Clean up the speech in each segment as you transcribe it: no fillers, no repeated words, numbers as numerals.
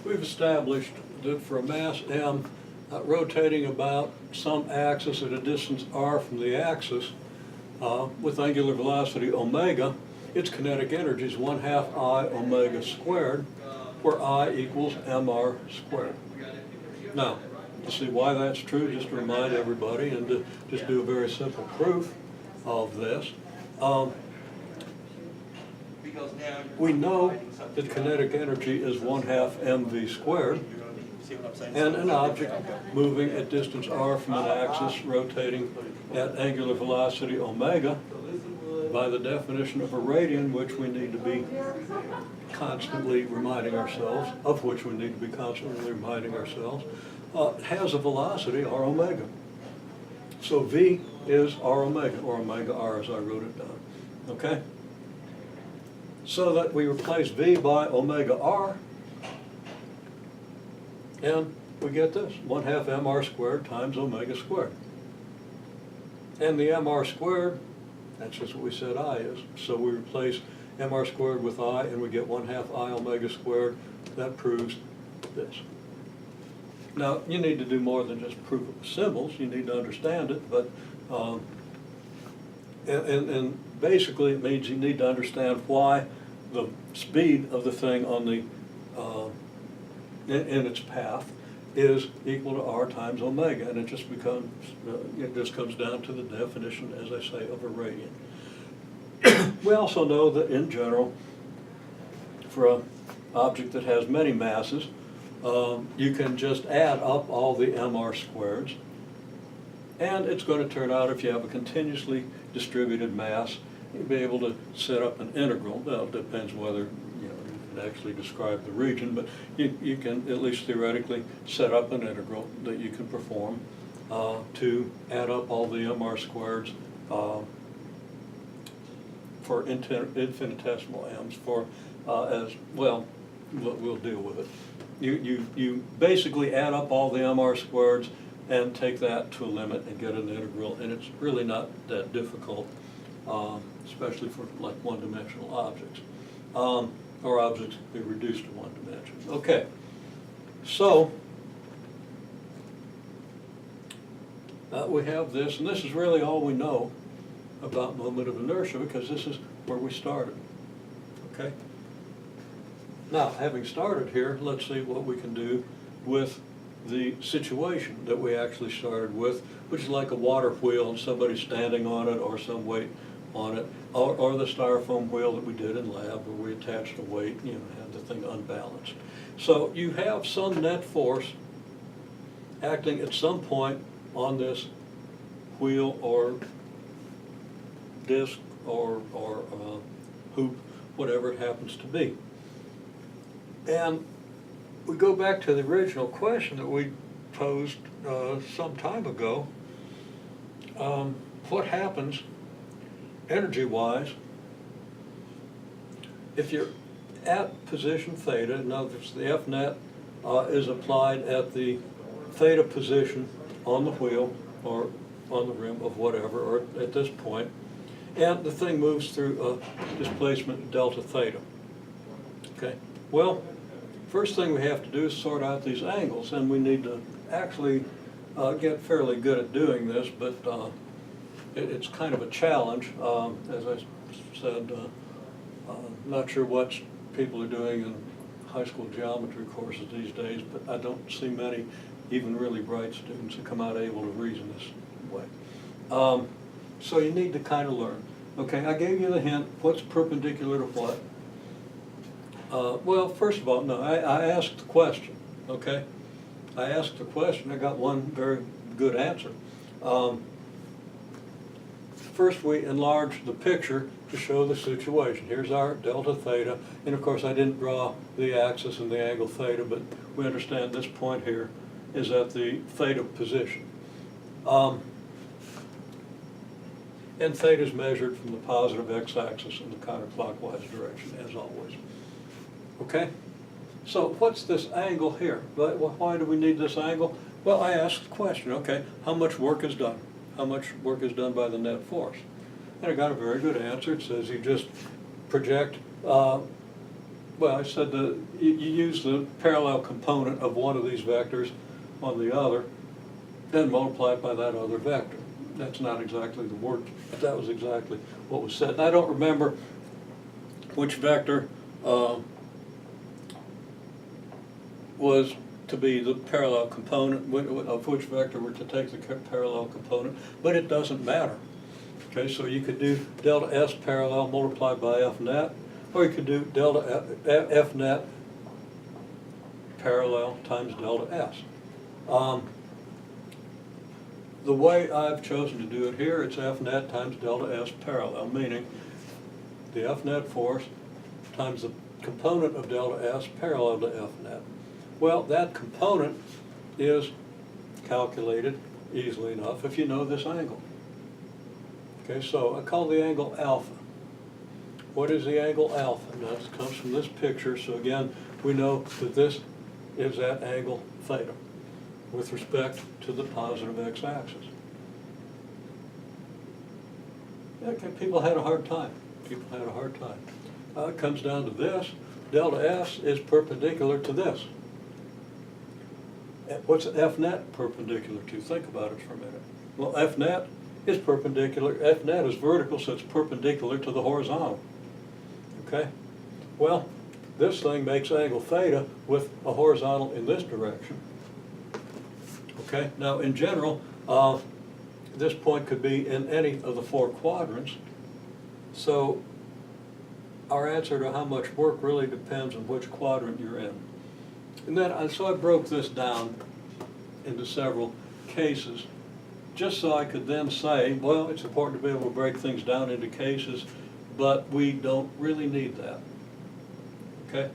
we've established that for a mass m rotating about some axis at a distance r from the axis with angular velocity omega, its kinetic energy is 1/2 I omega squared, where I equals mr squared. Now, to see why that's true, just to remind everybody and to just do a very simple proof of this. We know that kinetic energy is 1/2 mv squared, and an object moving at distance r from an axis rotating at angular velocity omega, by the definition of a radian, which we need to be constantly reminding ourselves, has a velocity r omega. So v is r omega, or omega r as I wrote it down, okay? So that we replace v by omega r, and we get this, 1/2 mr squared times omega squared. And the mr squared, that's just what we said I is. So we replace mr squared with I, and we get 1/2 I omega squared. That proves this. Now, you need to do more than just prove it with symbols. You need to understand it, but and basically it means you need to understand why the speed of the thing on the in its path is equal to r times omega, and it just comes down to the definition, as I say, of a radian. We also know that in general, for an object that has many masses, you can just add up all the mr squareds, and it's going to turn out, if you have a continuously distributed mass, you'll be able to set up an integral. Well, it depends whether you can actually describe the region, but you can at least theoretically set up an integral that you can perform to add up all the mr squareds for infinitesimal m's for as well. We'll deal with it. You basically add up all the mr squareds and take that to a limit and get an integral, and it's really not that difficult, especially for like one-dimensional objects, or objects that be reduced to one dimension. Okay, so we have this, and this is really all we know about moment of inertia, because this is where we started. Okay. Now, having started here, let's see what we can do with the situation that we actually started with, which is like a water wheel and somebody standing on it or some weight on it, or the styrofoam wheel that we did in lab where we attached a weight, had the thing unbalanced. So you have some net force acting at some point on this wheel or disc or hoop, whatever it happens to be. And we go back to the original question that we posed some time ago. What happens energy-wise if you're at position theta? In other words, the F net is applied at the theta position on the wheel or on the rim of whatever, or at this point, and the thing moves through a displacement delta theta. Okay. Well, first thing we have to do is sort out these angles, and we need to actually get fairly good at doing this, but it's kind of a challenge. As I said, not sure what people are doing in high school geometry courses these days, but I don't see many even really bright students who come out able to reason this way. So you need to kind of learn. Okay, I gave you the hint. What's perpendicular to what? Well, first of all, no, I asked the question, okay? I asked the question, I got one very good answer. First, we enlarged the picture to show the situation. Here's our delta theta, and of course I didn't draw the axis and the angle theta, but we understand this point here is at the theta position. And theta is measured from the positive x-axis in the counterclockwise direction, as always. Okay? So what's this angle here? Why do we need this angle? Well, I asked the question, okay, how much work is done? How much work is done by the net force? And I got a very good answer. It says you just project well, I said you use the parallel component of one of these vectors on the other, then multiply it by that other vector. That's not exactly the word, but that was exactly what was said. And I don't remember which vector was to be the parallel component, of which vector were to take the parallel component, but it doesn't matter. Okay, so you could do delta S parallel multiplied by F net, or you could do delta F net parallel times delta S. The way I've chosen to do it here, it's F net times delta S parallel, meaning the F net force times the component of delta S parallel to F net. Well, that component is calculated easily enough if you know this angle. Okay, so I call the angle alpha. What is the angle alpha? Now, this comes from this picture, so again, we know that this is at angle theta with respect to the positive x-axis. Okay, people had a hard time. People had a hard time. It comes down to this. Delta S is perpendicular to this. What's F net perpendicular to? Think about it for a minute. Well, F net is perpendicular. F net is vertical, so it's perpendicular to the horizontal. Okay? Well, this thing makes angle theta with a horizontal in this direction. Okay? Now, in general, this point could be in any of the four quadrants. So our answer to how much work really depends on which quadrant you're in. And then, so I broke this down into several cases, just so I could then say, well, it's important to be able to break things down into cases, but we don't really need that. Okay?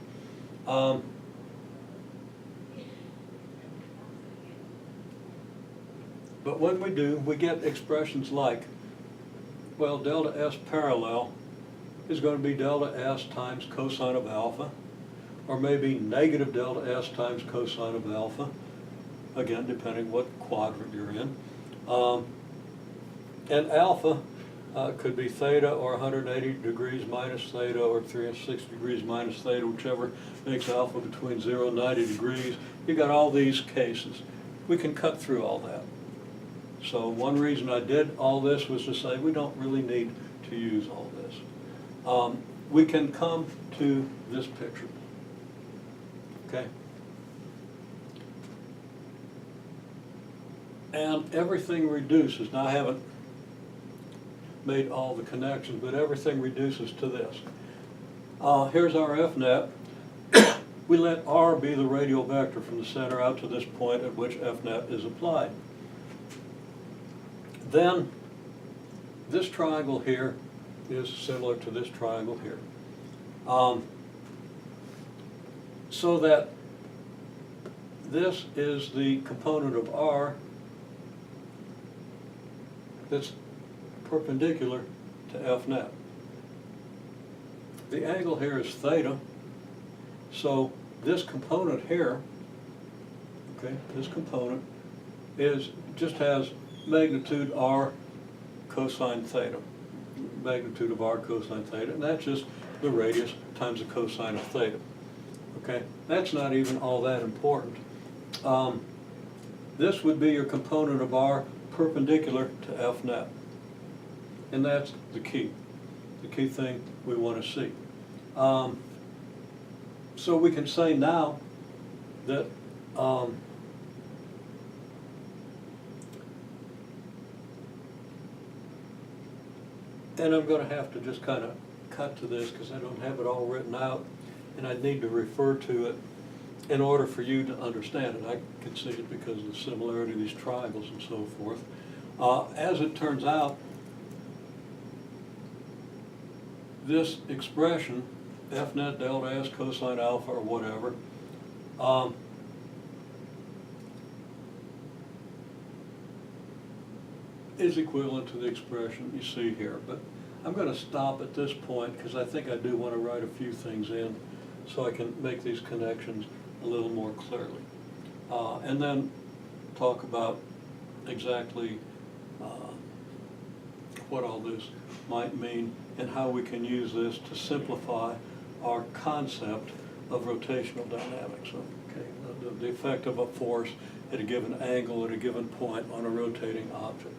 But when we do, we get expressions like, well, delta S parallel is going to be delta S times cosine of alpha, or maybe negative delta S times cosine of alpha, again, depending what quadrant you're in. And alpha could be theta, or 180 degrees minus theta, or 360 degrees minus theta, whichever makes alpha between 0 and 90 degrees. You got all these cases. We can cut through all that. So one reason I did all this was to say we don't really need to use all this. We can come to this picture. Okay? And everything reduces. Now, I haven't made all the connections, but everything reduces to this. Here's our F net. We let R be the radial vector from the center out to this point at which F net is applied. Then this triangle here is similar to this triangle here. So that this is the component of R that's perpendicular to F net. The angle here is theta, so this component here, okay, this component just has magnitude R cosine theta, magnitude of R cosine theta, and that's just the radius times the cosine of theta. Okay, that's not even all that important. This would be your component of R perpendicular to F net. And that's the key thing we want to see. So we can say now that and I'm going to have to just kind of cut to this because I don't have it all written out, and I need to refer to it in order for you to understand it. I can see it because of the similarity of these triangles and so forth. As it turns out, this expression, F net delta S cosine alpha or whatever, is equivalent to the expression you see here. But I'm going to stop at this point because I think I do want to write a few things in so I can make these connections a little more clearly. And then talk about exactly what all this might mean and how we can use this to simplify our concept of rotational dynamics. Okay, the effect of a force at a given angle at a given point on a rotating object.